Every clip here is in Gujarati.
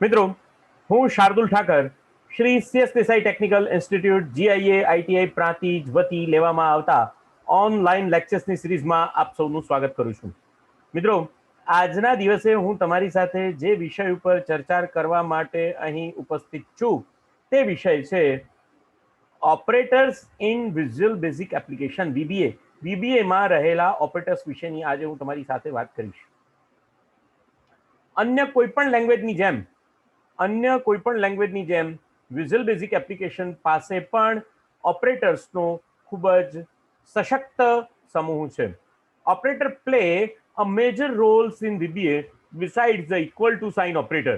મિત્રો, હું Shardul Thakar Shri CS Desai technical institute GIA ITI Prantij વતી લેવામાં આવતા ઓનલાઈન લેક્ચર્સની સિરીઝમાં આપ સૌનું સ્વાગત કરું છું. મિત્રો, આજના દિવસે હું તમારી સાથે જે વિષય ઉપર ચર્ચા કરવા માટે અહીં ઉપસ્થિત છું તે વિષય છે operators in visual basic application VBA. વીબીએમાં રહેલા ઓપરેટર્સ વિશેની આજે હું તમારી સાથે વાત કરીશ. અન્ય કોઈ પણ લેંગ્વેજની જેમ વિઝ્યુઅલ બેઝિક એપ્લિકેશન પાસે પણ ઓપરેટર્સનો ખૂબ જ સશક્ત સમૂહ છે. Operator play a major roles in VBA besides the equal to sign operator.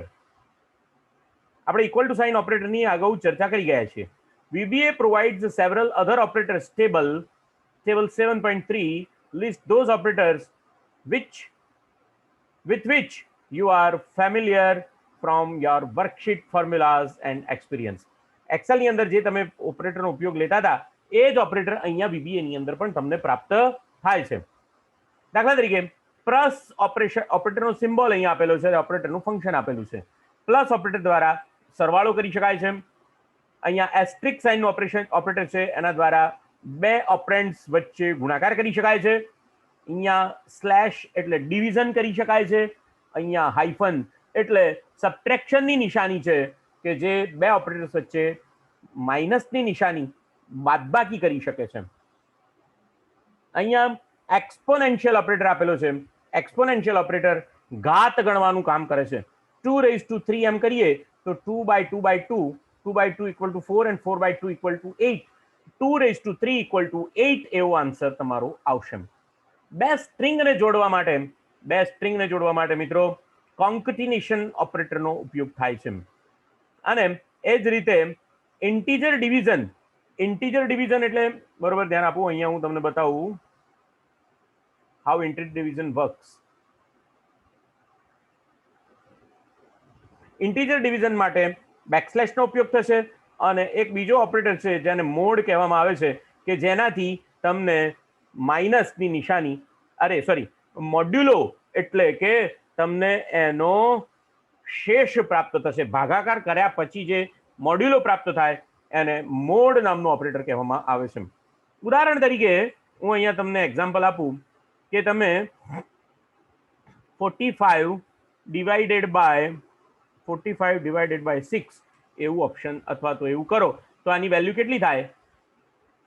આપણે ઇક્વલ ટુ સાઇન ઓપરેટરની અગાઉ ચર્ચા કરી ગયા છીએ. VBA provides several other operators. Table 7.3 lists those operators with which you are familiar from your worksheet formulas and experience. Excel ની અંદર જે તમે ઓપરેટરનો ઉપયોગ લેતા હતા એ જ ઓપરેટર અહીંયા VBA ની અંદર પણ તમને પ્રાપ્ત થાય છે. દાખલા તરીકે પ્લસ ઓપરેટરનો સિમ્બોલ અહીંયા આપેલો છે, ઓપરેટરનું ફંક્શન આપેલું છે. પ્લસ ઓપરેટર દ્વારા સરવાળો કરી શકાય છે. અહીંયા એસ્ટ્રિક સાઇનનું ઓપરેટર છે, એના દ્વારા બે ઓપરેન્ડ્સ વચ્ચે ગુણાકાર કરી શકાય છે. અહીંયા સ્લેશ એટલે ડિવિઝન કરી શકાય છે. અહીંયા હાઇફન એટલે સબટ્રેક્શનની નિશાની છે કે જે બે ઓપરેટર્સ વચ્ચે માઇનસની નિશાની બાદબાકી કરી શકે છે. અહીંયા એક્સપોનેન્શિયલ ઓપરેટર આપેલો છે. એક્સપોનેન્શિયલ ઓપરેટર ઘાત ગણવાનું કામ કરે છે. 2⁻³ એમ કરીએ તો 2/2/2 2/2 = 4 and 4/2 = 8. 2⁻³ = 8 એવો આન્સર તમારો આવશે. બે સ્ટ્રિંગને જોડવા માટે મિત્રો કોન્કેટિનેશન ઓપરેટરનો ઉપયોગ થાય છે. અને એ જ રીતે ઇન્ટીજર ડિવિઝન એટલે બરોબર ધ્યાન આપો. અહીંયા હું તમને બતાવું how integer division works. Integer division માટે બેકસ્લેશનો ઉપયોગ થશે અને એક બીજો ઓપરેટર છે જેને મોડ કહેવામાં આવે છે કે જેનાથી તમને માઇનસની નિશાની મોડ્યુલો એટલે કે તમને એનો શેષ પ્રાપ્ત થશે. ભાગાકાર કર્યા પછી જે મોડ્યુલો પ્રાપ્ત થાય એને મોડ નામનું ઓપરેટર કહેવામાં આવે છે. ઉદાહરણ તરીકે હું અહીંયા તમને એક્ઝામ્પલ આપું કે તમે 45/6 એવું ઓપ્શન અથવા તો એવું કરો તો આની વેલ્યુ કેટલી થાય?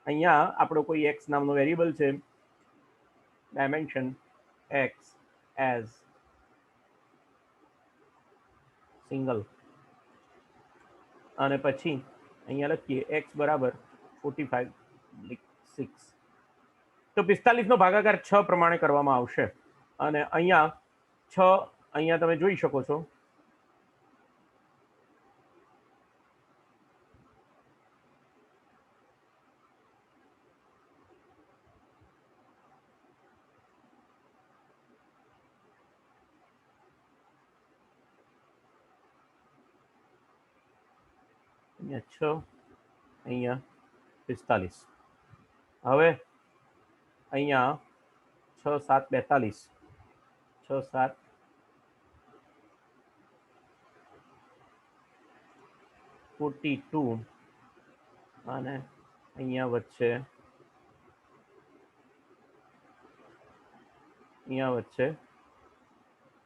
અહીંયા આપણો કોઈ એક્સ નામનો વેરિયેબલ છે, ડાયમેન્શન એક્સ એઝ સિંગલ, અને પછી અહીંયા લખીએ એક્સ બરાબર 45/6 તો 45 નો ભાગાકાર 6 પ્રમાણે કરવામાં આવશે. અને અહીંયા 6 અહીંયા તમે જોઈ શકો છો અહીંયા 6 અહીંયા 45. હવે અહીંયા 6 7 42 6 7 42 અને અહીંયા વચ્ચે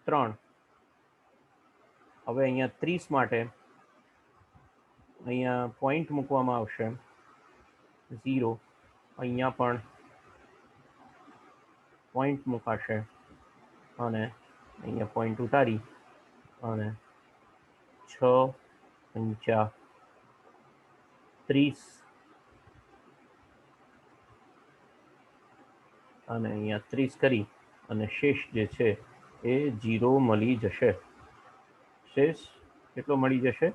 3. હવે અહીંયા 30 માટે અહીંયા પોઈન્ટ મૂકવામાં આવશે 0. અહીંયા પણ પોઈન્ટ મૂકાશે અને અહીંયા પોઈન્ટ ઉતારી અને 6 5 30 અને અહીંયા 30 કરી અને શેષ જે છે એ 0 મળી જશે. શેષ કેટલો મળી જશે?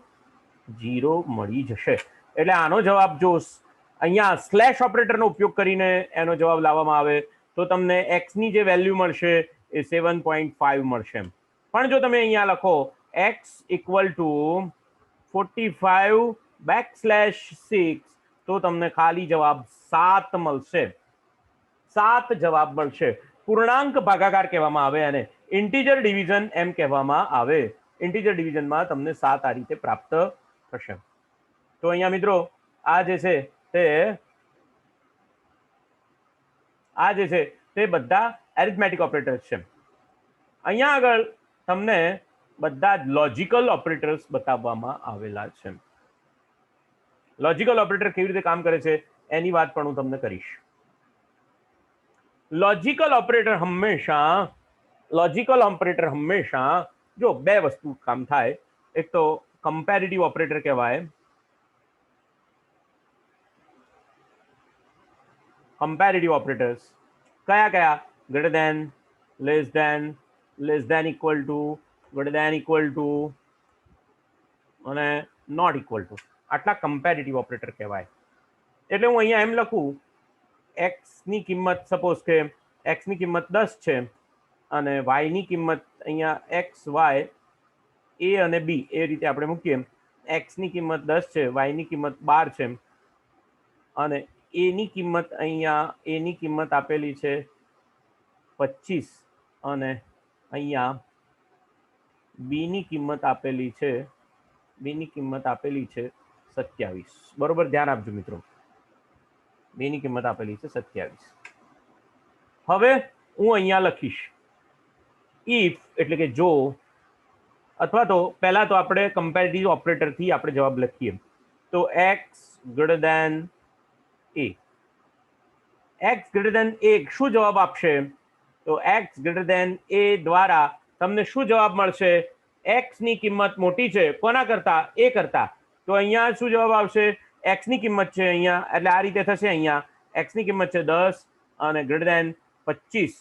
0 મળી જશે. એટલે આનો જવાબ જો અહીંયા સ્લેશ ઓપરેટરનો ઉપયોગ કરીને એનો જવાબ લાવવામાં આવે તો તમને એક્સ ની જે વેલ્યુ મળશે એ 7.5 મળશે. પણ જો તમે અહીંયા લખો x = 45/6 તો તમને ખાલી જવાબ 7 મળશે. 7 જવાબ મળશે. પૂર્ણાંક ભાગાકાર કહેવામાં આવે અને ઇન્ટીજર ડિવિઝન એમ કહેવામાં આવે. ઇન્ટીજર ડિવિઝનમાં તમને 7 આ રીતે પ્રાપ્ત થશે. તો અહીંયા મિત્રો આ જે છે તે બધા એરિથમેટિક ઓપરેટર્સ છે. અહીંયા આગળ તમને બધા જ લોજિકલ ઓપરેટર્સ બતાવવામાં આવેલા છે. લોજિકલ ઓપરેટર કેવી રીતે કામ કરે છે એની વાત પણ હું તમને કરીશ. લોજિકલ ઓપરેટર હંમેશા જો બે વસ્તુ કામ થાય. એક તો કમ્પેરેટિવ ઓપરેટર કહેવાય. કમ્પેરેટિવ ઓપરેટર્સ કયા? Greater than, less than equal to, greater than equal to અને નોટ ઇક્વલ ટુ. આટલા કમ્પેરેટિવ ઓપરેટર કહેવાય. એટલે હું અહીંયા એમ લખું, એક્સ ની કિંમત સપોઝ કે એક્સ ની કિંમત 10 છે અને વાય ની કિંમત અહીંયા એક્સ વાય એ અને બી એ રીતે આપણે મૂકીએ. એક્સ ની કિંમત 10 છે, વાય ની કિંમત 12 છે અને એ ની કિંમત અહીંયા એની કિંમત આપેલી છે 25 અને અહીંયા બી ની કિંમત આપેલી છે 27. બરોબર, ધ્યાન આપજો મિત્રો. બી ની કિંમત આપેલી છે 27. હવે હું અહીંયા લખીશ ઇફ, એટલે કે જો, અથવા તો પહેલા તો આપણે કમ્પેરેટિવ ઓપરેટર થી આપણે જવાબ લખીએ. તો એક્સ ગ્રેટર ધેન એ. એક્સ ગ્રેટર ધેન એ શું જવાબ આપશે? તો એક્સ ગ્રેટર ધેન એ દ્વારા તમને શું જવાબ મળશે? એક્સ ની કિંમત મોટી છે કોના કરતા? એ કરતા. તો અહીંયા શું જવાબ આવશે? એક્સ ની કિંમત છે અહીંયા, એટલે આ રીતે થશે. અહીંયા એક્સ ની કિંમત છે 10 અને ગ્રેટર ધેન 25.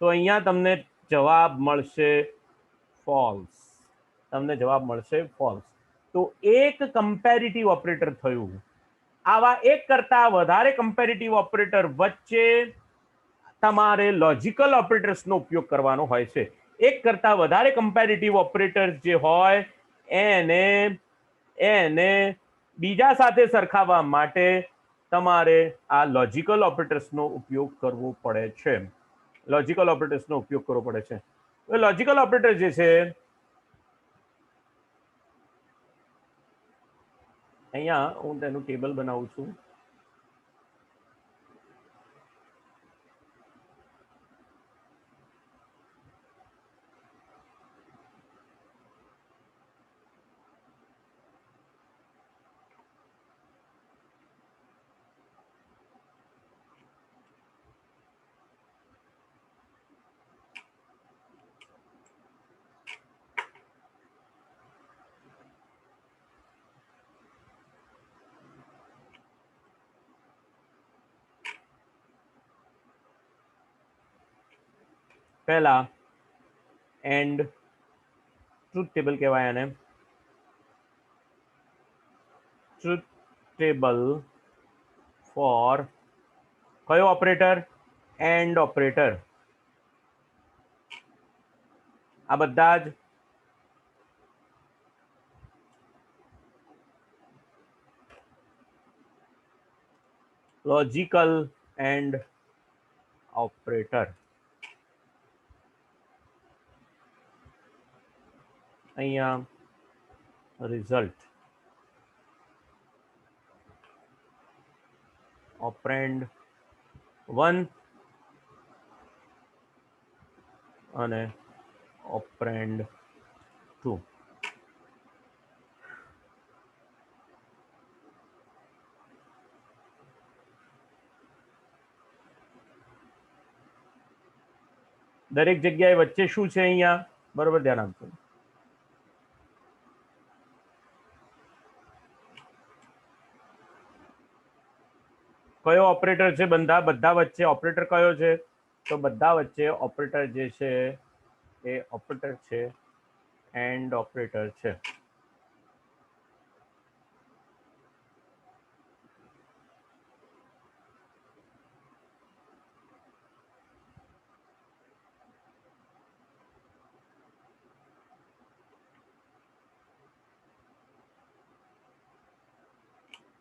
તો અહીંયા તમને જવાબ મળશે ફોલ્સ. તો એક કમ્પેરેટિવ ઓપરેટર થયું. આવા એક કરતા વધારે કમ્પેરેટિવ ઓપરેટર વચ્ચે તમારે લોજિકલ ઓપરેટર્સનો ઉપયોગ કરવાનો હોય છે. એક કરતા વધારે કમ્પેરેટિવ ઓપરેટર્સ જે હોય એને બીજા સાથે સરખાવવા માટે તમારે આ લોજિકલ ઓપરેટર્સનો ઉપયોગ કરવો પડે છે. લોજિકલ ઓપરેટર જે છે, અહીંયા હું તેનું ટેબલ બનાવું છું. પહેલા એન્ડ ટ્રુથ ટેબલ કહેવાય આને. ટ્રુથ ટેબલ ફોર કયો ઓપરેટર? And operator. આ બધા જ લોજિકલ એન્ડ ઓપરેટર. અહીંયા રિઝલ્ટ ઓપરેન્ડ 1 અને ઓપરેન્ડ 2. દરેક જગ્યાએ વચ્ચે શું છે અહીંયા? બરોબર, ધ્યાન આપજો. કયો ઓપરેટર છે? બધા વચ્ચે ઓપરેટર કયો છે? તો બધા વચ્ચે ઓપરેટર જે છે એ ઓપરેટર છે એન્ડ ઓપરેટર છે.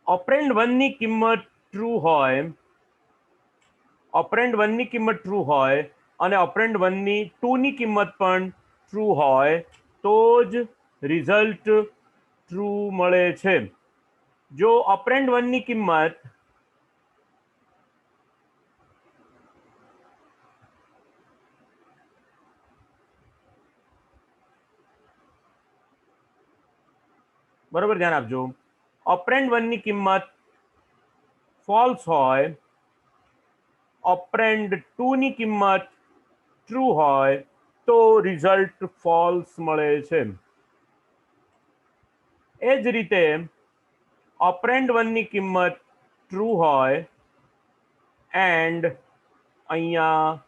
ઓપરેન્ડ 1 ની કિંમત ટ્રુ હોય, ઓપરેન્ડ 1 ની કિંમત ટ્રુ હોય અને ઓપરેન્ડ 1 ની 2 ની કિંમત પણ ટ્રુ હોય તો જ રિઝલ્ટ ટ્રુ મળે છે. જો ઓપરેન્ડ 1 ની કિંમત બરોબર ધ્યાન આપજો, ઓપરેન્ડ 1 ની કિંમત ફોલ્સ હોય, ઓપરેન્ડ 2 ની કિંમત ટ્રુ હોય તો રિઝલ્ટ ફોલ્સ મળે છે. એ જ રીતે ઓપરેન્ડ 1 ની કિંમત ટ્રુ હોય એન્ડ અહીંયા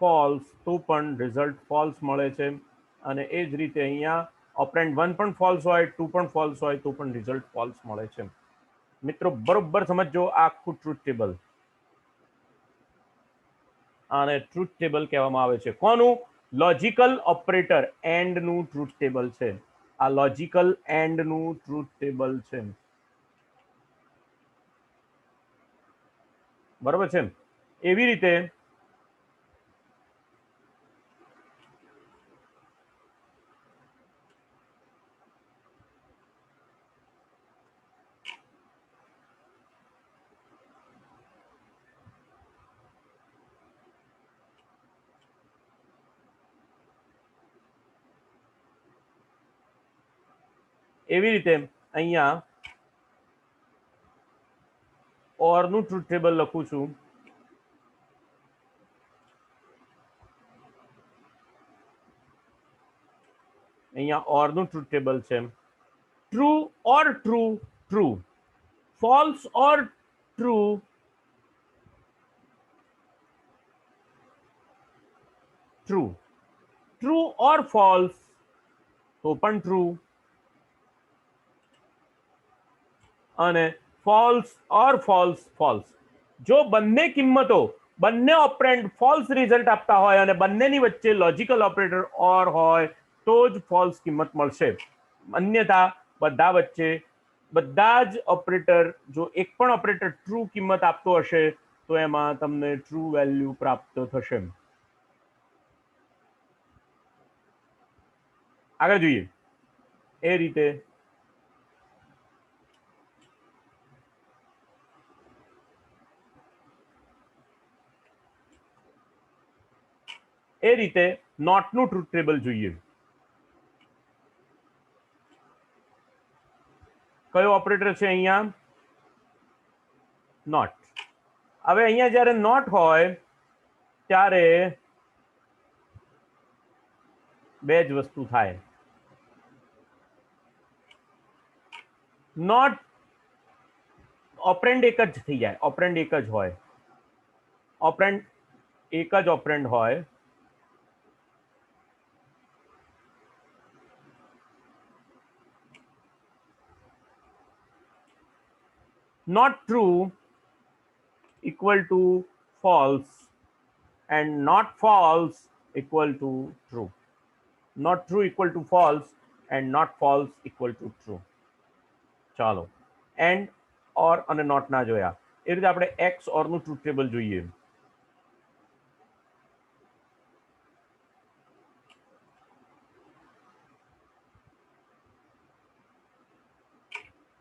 ફોલ્સ તો પણ રિઝલ્ટ ફોલ્સ મળે છે. અને એ જ રીતે અહીંયા ઓપરેન્ડ 1 પણ ફોલ્સ હોય, 2 પણ ફોલ્સ હોય તો પણ રિઝલ્ટ ફોલ્સ મળે છે. મિત્રો બરોબર સમજો આ આખું ટ્રુથ ટેબલ. આને ટ્રુથ ટેબલ કહેવામાં આવે છે. કોનું? લોજિકલ ઓપરેટર એન્ડ નું ટ્રુથ ટેબલ છે. આ લોજિકલ એન્ડ નું ટ્રુથ ટેબલ છે. બરોબર છે. એવી રીતે અહીંયા ઓર નું ટ્રુથ ટેબલ લખું છું. અહીંયા ઓર નું ટ્રુથ ટેબલ છે. True or true true, false or true true, true or false તો પણ ટ્રુ, અને ફોલ્સ ઓર ફોલ્સ ફોલ્સ. જો બંને કિંમતો, બંને ઓપરેન્ડ ફોલ્સ રિઝલ્ટ આપતા હોય અને બંનેની વચ્ચે લોજિકલ ઓપરેટર ઓર હોય તો જ ફોલ્સ કિંમત મળશે. અન્યથા બધા વચ્ચે બધા જ ઓપરેટર, જો એક પણ ઓપરેટર ટ્રુ કિંમત આપતો હશે તો એમાં તમને ટ્રુ વેલ્યુ પ્રાપ્ત થશે. આગળ જોઈએ. એ રીતે નોટ નું ટ્રુથ ટેબલ જોઈએ. કયો ઓપરેટર છે અહીંયા? નોટ. હવે અહીંયા જ્યારે નોટ હોય ત્યારે બે જ વસ્તુ થાય. નોટ ઓપરેન્ડ એક જ થઈ જાય, ઓપરેન્ડ એક જ હોય, ઓપરેન્ડ એક જ ઓપરેન્ડ હોય. Not true equal to false and not false equal to true. Not true equal to false and not false equal to true. ચાલો, એન્ડ ઓર અને નોટ ના જોયા. એ રીતે આપણે એક્સ ઓર નું ટ્રુથ ટેબલ જોઈએ.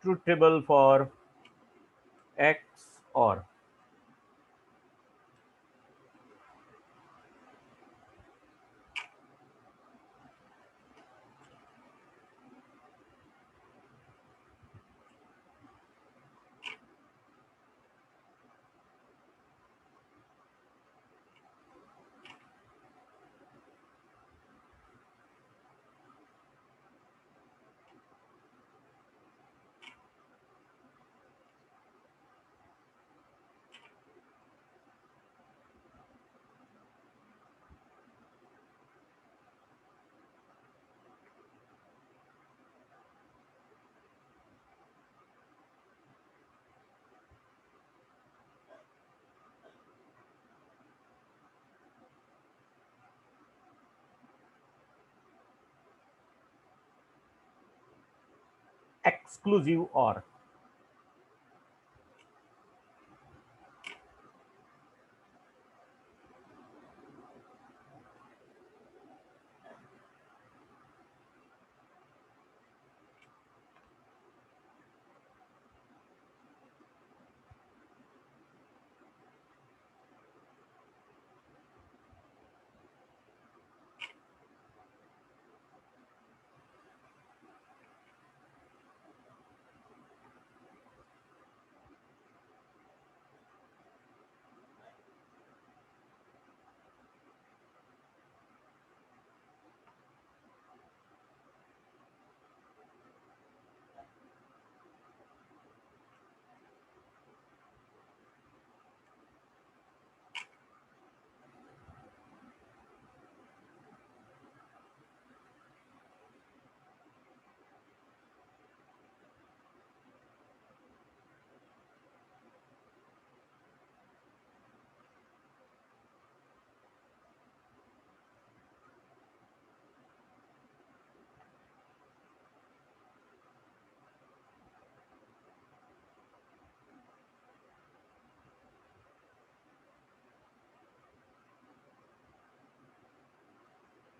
ટ્રુથ ટેબલ ફોર એક્સ ઓર. એક્સક્લુઝિવ ઓર.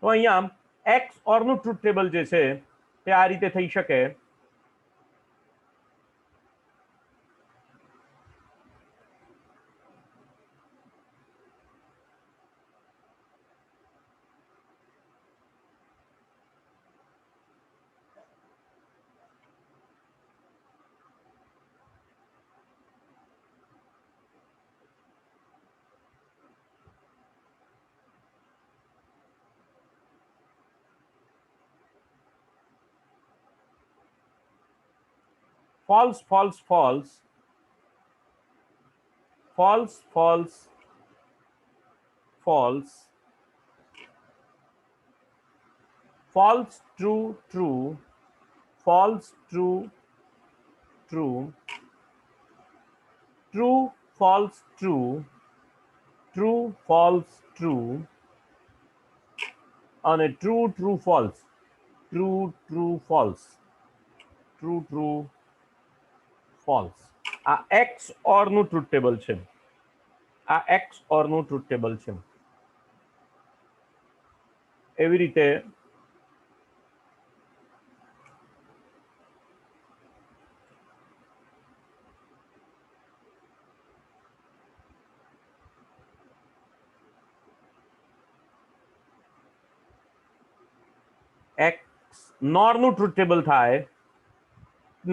તો અહીંયા એક્સ ઓરનું ટ્રુથ ટેબલ જે છે તે આ રીતે થઈ શકે. false false false false false false false true true false true true true false true true false true અને true true false true true false true true false. આ એક્સ ઓર નું ટ્રુથ ટેબલ છે. આ એક્સ ઓર નું ટ્રુથ ટેબલ છે. એવી રીતે એક્સ નોર નું ટ્રુથ ટેબલ થાય.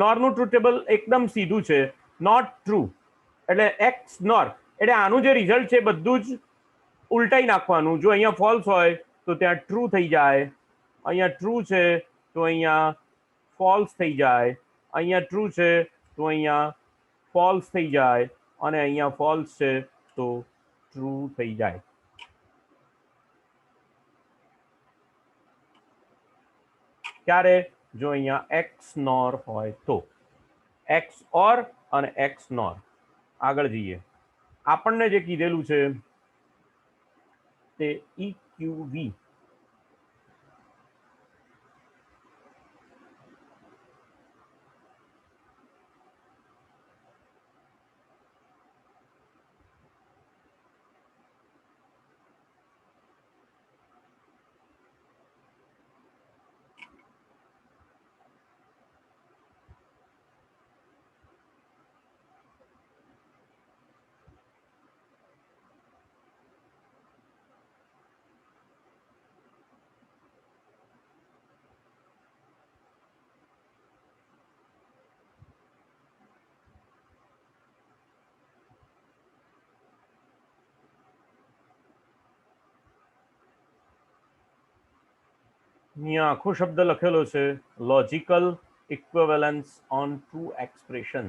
નોર નું ટ્રુથ ટેબલ એકદમ સીધું છે. નોટ ટ્રુ એટલે એક્સ નોર એટલે આનું જે રિઝલ્ટ છે બધું જ ઉલટાઈ નાખવાનું. જો અહીંયા ફોલ્સ હોય તો ત્યાં ટ્રુ થઈ જાય. અહીંયા ટ્રુ છે તો અહીંયા ફોલ્સ થઈ જાય. અહીંયા ટ્રુ છે તો અહીંયા ફોલ્સ થઈ જાય અને અહીંયા ફોલ્સ છે તો ટ્રુ થઈ જાય. ક્યારે? જો અહીંયા એક્સ નોર હોય તો. એક્સ ઓર અને એક્સ નોર. આગળ જઈએ. આપણને જે કીધેલું છે તે EQV અહીંયા આખો શબ્દ લખેલો છે logical equivalence on true expression.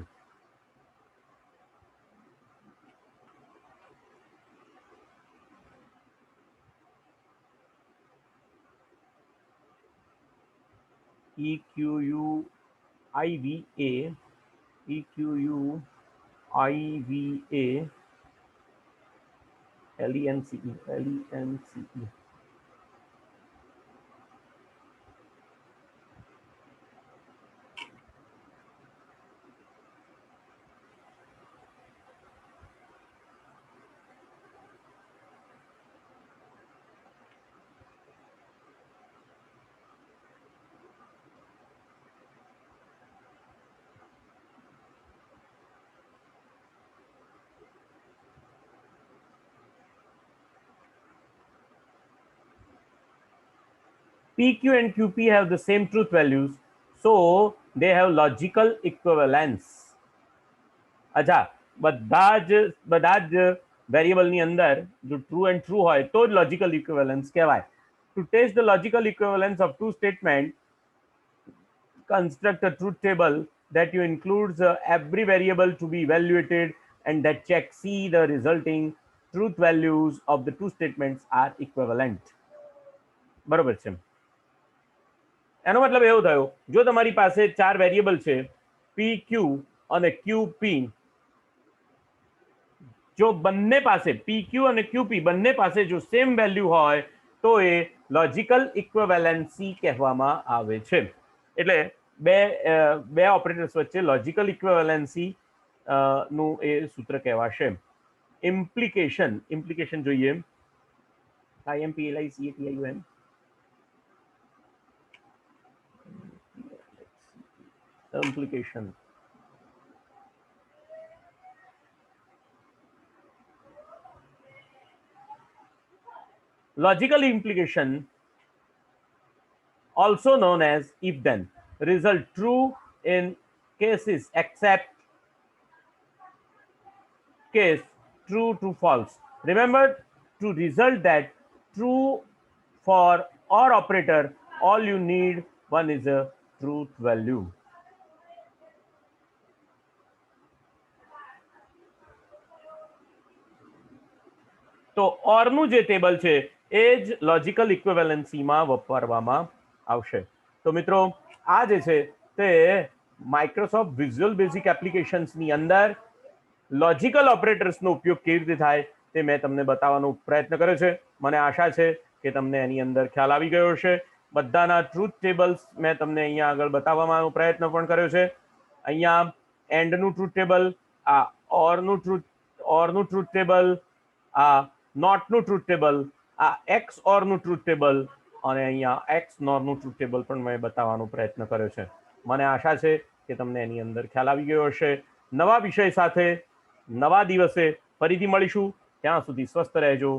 EQUIVA EQUIVA LENCE LENCE. PQ and QP have the same truth values, so they have logical equivalence. अच्छा, બધા જ વેરિયેબલની અંદર જો ટ્રુ એન્ડ ટ્રુ હોય તો જ લોજિકલ ઇક્વિવેલન્સ કહેવાય. To test the logical equivalence of two statements, construct a truth table that you includes every variable to be evaluated and that checks see the resulting truth values of the two statements are equivalent. બરોબર છે. એનો મતલબ એવો થયો જો તમારી પાસે 4 વેરિયેબલ છે PQ અને QP, જો બંને પાસે PQ અને QP બંને પાસે જો સેમ વેલ્યુ હોય તો એ લોજિકલ ઇક્વિવેલન્સી કહેવામાં આવે છે. એટલે બે ઓપરેટર્સ વચ્ચે લોજિકલ ઇક્વિવેલન્સી નું એ સૂત્ર કહેવાશે. ઇમ્પ્લિકેશન જોઈએ IMPLICATION. implication. Logical implication, also known as if then, result true in cases except case true to false. Remember, to result that true for or operator, all you need one is a truth value. તો ઓરનું જે ટેબલ છે એ જ લોજિકલ ઇક્વિવેલન્સીમાં વાપરવામાં આવશે. તો મિત્રો આ જે છે તે માઇક્રોસોફ્ટ વિઝ્યુઅલ બેઝિક એપ્લિકેશન્સની અંદર લોજિકલ ઓપરેટર્સનો ઉપયોગ કેવી રીતે થાય તે મેં તમને બતાવવાનો પ્રયત્ન કર્યો છે. મને આશા છે કે તમને એની અંદર ખ્યાલ આવી ગયો હશે. બધાના ટ્રુથ ટેબલ્સ મેં તમને અહીંયા આગળ બતાવવાનો પ્રયત્ન પણ કર્યો છે. અહીંયા એન્ડનું ટ્રુથ ટેબલ, આ ઓરનું ટ્રુથ ટેબલ, આ નોટનું ટ્રુથ ટેબલ, આ એક્સ ઓરનું ટ્રુથ ટેબલ અને અહીંયા એક્સ નોરનું ટ્રુથ ટેબલ પણ મેં બતાવવાનો પ્રયત્ન કર્યો છે. મને આશા છે કે તમને એની અંદર ખ્યાલ આવી ગયો હશે. નવા વિષય સાથે નવા દિવસે ફરીથી મળીશું. ત્યાં સુધી સ્વસ્થ રહેજો.